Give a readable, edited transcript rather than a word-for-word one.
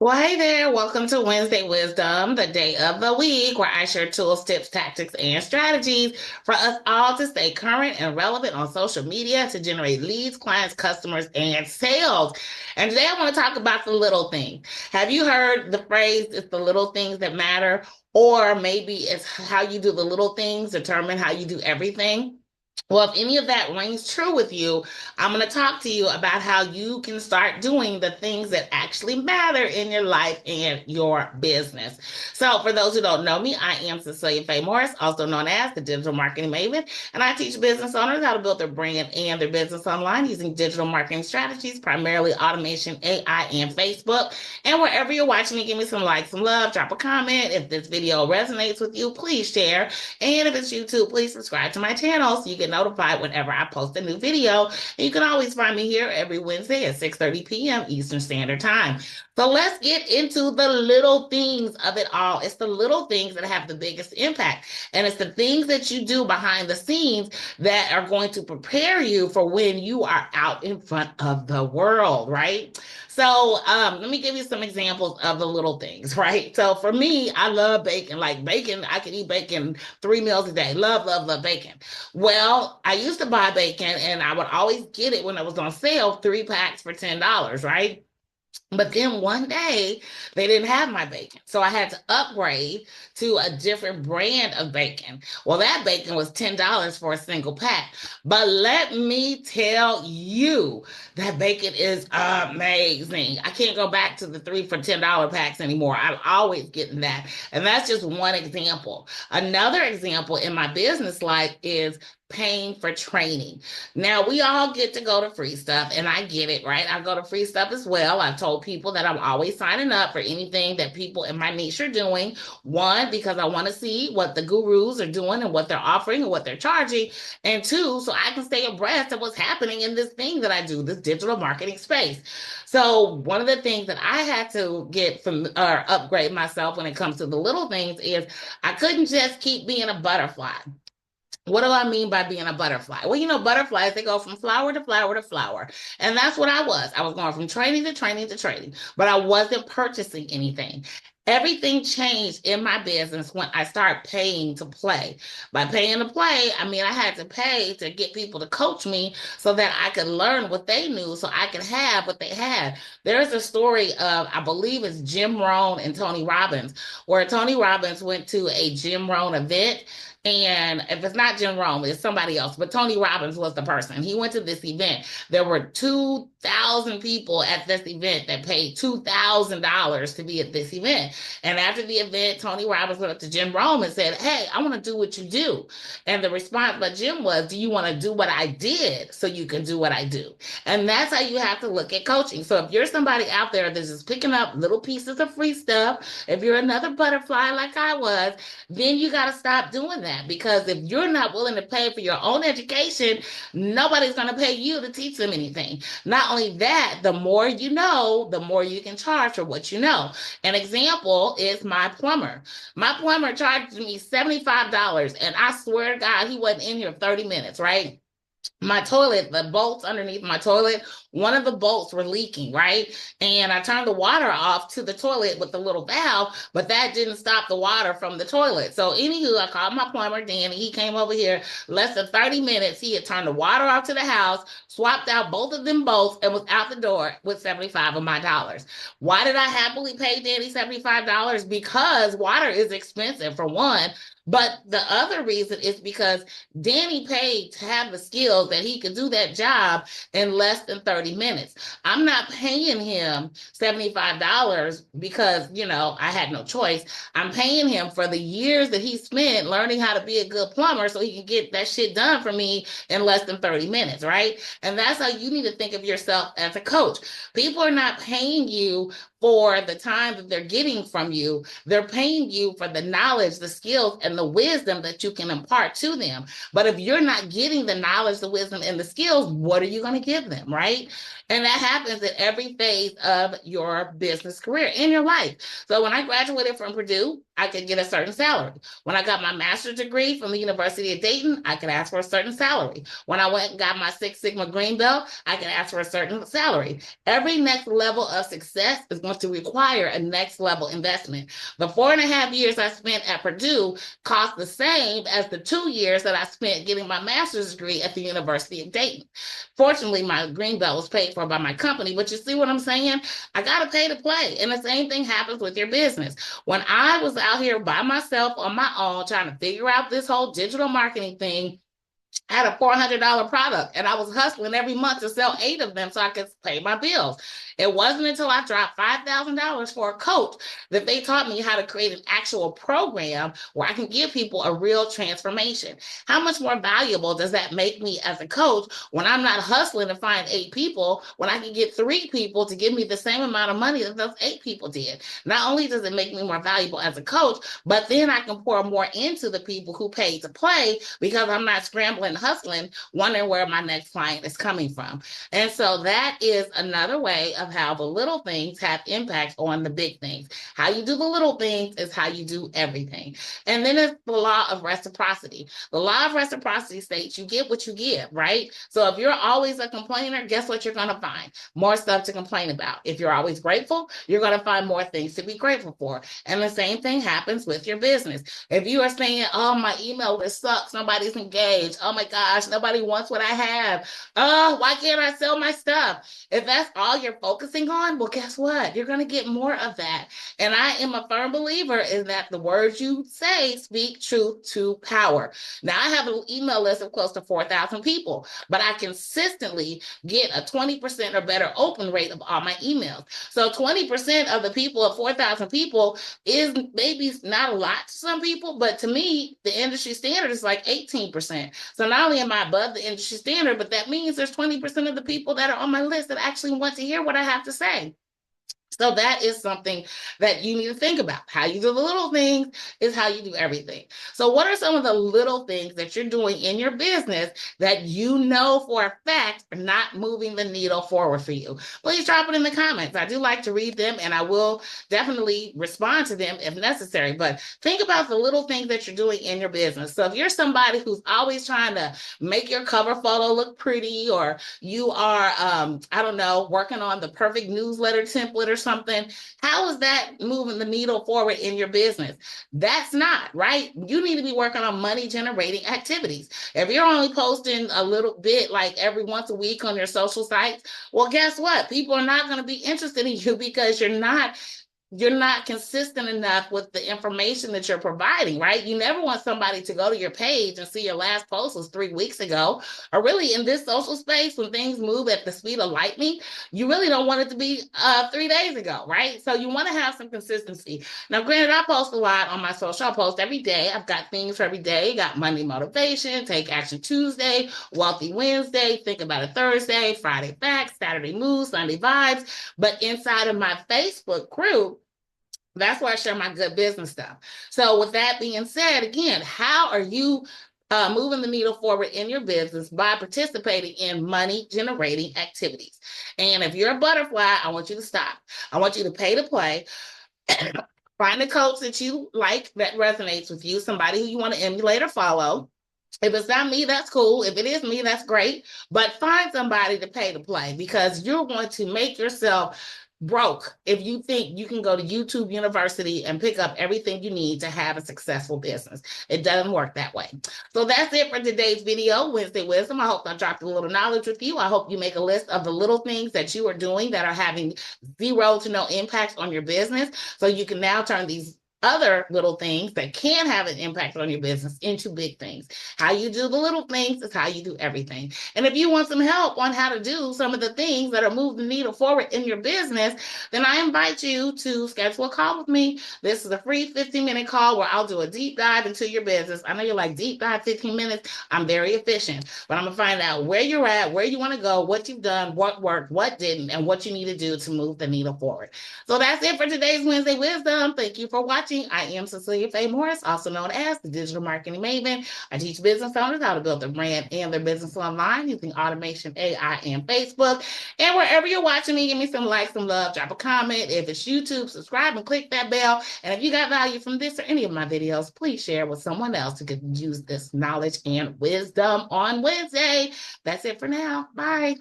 Well, hey there. Welcome to Wednesday Wisdom, the day of the week where I share tools, tips, tactics, and strategies for us all to stay current and relevant on social media to generate leads, clients, customers, and sales. And today I want to talk about the little things. Have you heard the phrase, it's the little things that matter? Or maybe it's how you do the little things determine how you do everything. Well, if any of that rings true with you, I'm going to talk to you about how you can start doing the things that actually matter in your life and your business. So, for those who don't know me, I am Cecelia Morris, also known as the Digital Marketing Maven, and I teach business owners how to build their brand and their business online using digital marketing strategies, primarily automation, AI, and Facebook. And wherever you're watching me, give me some likes, some love, drop a comment. If this video resonates with you, please share. And if it's YouTube, please subscribe to my channel so you get notified whenever I post a new video. And you can always find me here every Wednesday at 6:30 p.m. Eastern Standard Time. So let's get into the little things of it all. It's the little things that have the biggest impact. And it's the things that you do behind the scenes that are going to prepare you for when you are out in front of the world, right? So let me give you some examples of the little things, right? So for me, I love bacon. Like bacon, I can eat bacon 3 meals a day. Love, love, love bacon. Well, I used to buy bacon and I would always get it when it was on sale, 3 packs for $10, right? But then one day they didn't have my bacon. So I had to upgrade to a different brand of bacon. Well, that bacon was $10 for a single pack. But let me tell you, that bacon is amazing. I can't go back to the 3 for $10 packs anymore. I'm always getting that. And that's just one example. Another example in my business life is paying for training. Now, we all get to go to free stuff, and I get it, right? I go to free stuff as well. I've told people that I'm always signing up for anything that people in my niche are doing. One, because I want to see what the gurus are doing and what they're offering and what they're charging. And two, so I can stay abreast of what's happening in this thing that I do, this digital marketing space. So, one of the things that I had to get from or upgrade myself when it comes to the little things is I couldn't just keep being a butterfly. What do I mean by being a butterfly? Well, butterflies, they go from flower to flower to flower. And that's what I was. I was going from training to training to training, but I wasn't purchasing anything. Everything changed in my business when I started paying to play. By paying to play, I mean I had to pay to get people to coach me so that I could learn what they knew so I could have what they had. There's a story of, I believe it's Jim Rohn and Tony Robbins, where Tony Robbins went to a Jim Rohn event. And if it's not Jim Rome, it's somebody else. But Tony Robbins was the person. He went to this event. There were 2,000 people at this event that paid $2,000 to be at this event. And after the event, Tony Robbins went up to Jim Rome and said, "Hey, I want to do what you do." And the response by Jim was, "Do you want to do what I did so you can do what I do?" And that's how you have to look at coaching. So if you're somebody out there that's just picking up little pieces of free stuff, if you're another butterfly like I was, then you got to stop doing that, because if you're not willing to pay for your own education, nobody's going to pay you to teach them anything. Not only that, the more you know, the more you can charge for what you know. An example is my plumber. My plumber charged me $75, and I swear to God, he wasn't in here 30 minutes, right? My toilet, the bolts underneath my toilet, one of the bolts were leaking, right? And I turned the water off to the toilet with the little valve, but that didn't stop the water from the toilet. So, anywho, I called my plumber, Danny. He came over here less than 30 minutes. He had turned the water off to the house, swapped out both of them bolts, and was out the door with 75 of my dollars. Why did I happily pay Danny $75? Because water is expensive, for one. But the other reason is because Danny paid to have the skills that he could do that job in less than 30 minutes. I'm not paying him $75 because, I had no choice. I'm paying him for the years that he spent learning how to be a good plumber so he can get that shit done for me in less than 30 minutes, right? And that's how you need to think of yourself as a coach. People are not paying you for the time that they're getting from you. They're paying you for the knowledge, the skills, and the wisdom that you can impart to them. But if you're not getting the knowledge, the wisdom, and the skills, what are you going to give them, right? And that happens at every phase of your business career in your life. So when I graduated from Purdue, I could get a certain salary. When I got my master's degree from the University of Dayton, I could ask for a certain salary. When I went and got my Six Sigma Green Belt, I could ask for a certain salary. Every next level of success is going to require a next level investment. The 4.5 years I spent at Purdue cost the same as the 2 years that I spent getting my master's degree at the University of Dayton. Fortunately, my green belt was paid for by my company, but you see what I'm saying? I got to pay to play. And the same thing happens with your business. When I was out here by myself on my own trying to figure out this whole digital marketing thing, I had a $400 product and I was hustling every month to sell 8 of them so I could pay my bills. It wasn't until I dropped $5,000 for a coach that they taught me how to create an actual program where I can give people a real transformation. How much more valuable does that make me as a coach when I'm not hustling to find 8 people, when I can get 3 people to give me the same amount of money that those 8 people did? Not only does it make me more valuable as a coach, but then I can pour more into the people who pay to play because I'm not scrambling, hustling, wondering where my next client is coming from. And so that is another way of how the little things have impact on the big things. How you do the little things is how you do everything. And then it's the law of reciprocity. The law of reciprocity states you get what you give, right? So if you're always a complainer, guess what you're going to find? More stuff to complain about. If you're always grateful, you're going to find more things to be grateful for. And the same thing happens with your business. If you are saying, oh, my email list sucks, nobody's engaged, oh my gosh, nobody wants what I have, oh, why can't I sell my stuff? If that's all you're focusing on, well, guess what? You're going to get more of that. And I am a firm believer in that the words you say speak truth to power. Now, I have an email list of close to 4,000 people, but I consistently get a 20% or better open rate of all my emails. So 20% of the people of 4,000 people is maybe not a lot to some people, but to me, the industry standard is like 18%. So not only am I above the industry standard, but that means there's 20% of the people that are on my list that actually want to hear what I have to say. So that is something that you need to think about. How you do the little things is how you do everything. So what are some of the little things that you're doing in your business that you know for a fact are not moving the needle forward for you? Please drop it in the comments. I do like to read them and I will definitely respond to them if necessary. But think about the little things that you're doing in your business. So if you're somebody who's always trying to make your cover photo look pretty, or you are, I don't know, working on the perfect newsletter template or something, how is that moving the needle forward in your business? That's not, right? You need to be working on money generating activities. If you're only posting a little bit like every once a week on your social sites, well, guess what? People are not going to be interested in you because you're not consistent enough with the information that you're providing, right? You never want somebody to go to your page and see your last post was 3 weeks ago. Or really in this social space, when things move at the speed of lightning, you really don't want it to be 3 days ago, right? So you want to have some consistency. Now, granted, I post a lot on my social. I post every day. I've got things for every day. Got Monday motivation, take action Tuesday, wealthy Wednesday, think about it Thursday, Friday facts, Saturday moves, Sunday vibes. But inside of my Facebook group, that's where I share my good business stuff. So with that being said, again, how are you moving the needle forward in your business? By participating in money generating activities. And if you're a butterfly, I want you to stop. I want you to pay to play. Find a coach that you like, that resonates with you, somebody who you want to emulate or follow. If it's not me, that's cool. If it is me, that's great. But find somebody to pay to play, because you're going to make yourself broke if you think you can go to YouTube University and pick up everything you need to have a successful business. It doesn't work that way. So that's it for today's video, Wednesday Wisdom. I hope I dropped a little knowledge with you. I hope you make a list of the little things that you are doing that are having zero to no impact on your business, so you can now turn these other little things that can have an impact on your business into big things. How you do the little things is how you do everything. And if you want some help on how to do some of the things that are moving the needle forward in your business, then I invite you to schedule a call with me. This is a free 15-minute call where I'll do a deep dive into your business. I know you're like, deep dive 15 minutes? I'm very efficient, but I'm gonna find out where you're at, where you want to go, what you've done, what worked, what didn't, and what you need to do to move the needle forward. So that's it for today's Wednesday Wisdom. Thank you for watching. watching. I am Cecelia Faye Morris, also known as the Digital Marketing Maven. I teach business owners how to build their brand and their business online using automation, AI, and Facebook. And wherever you're watching me, give me some likes, some love, drop a comment. If it's YouTube, subscribe and click that bell. And if you got value from this or any of my videos, please share with someone else who could use this knowledge and wisdom on Wednesday. That's it for now. Bye.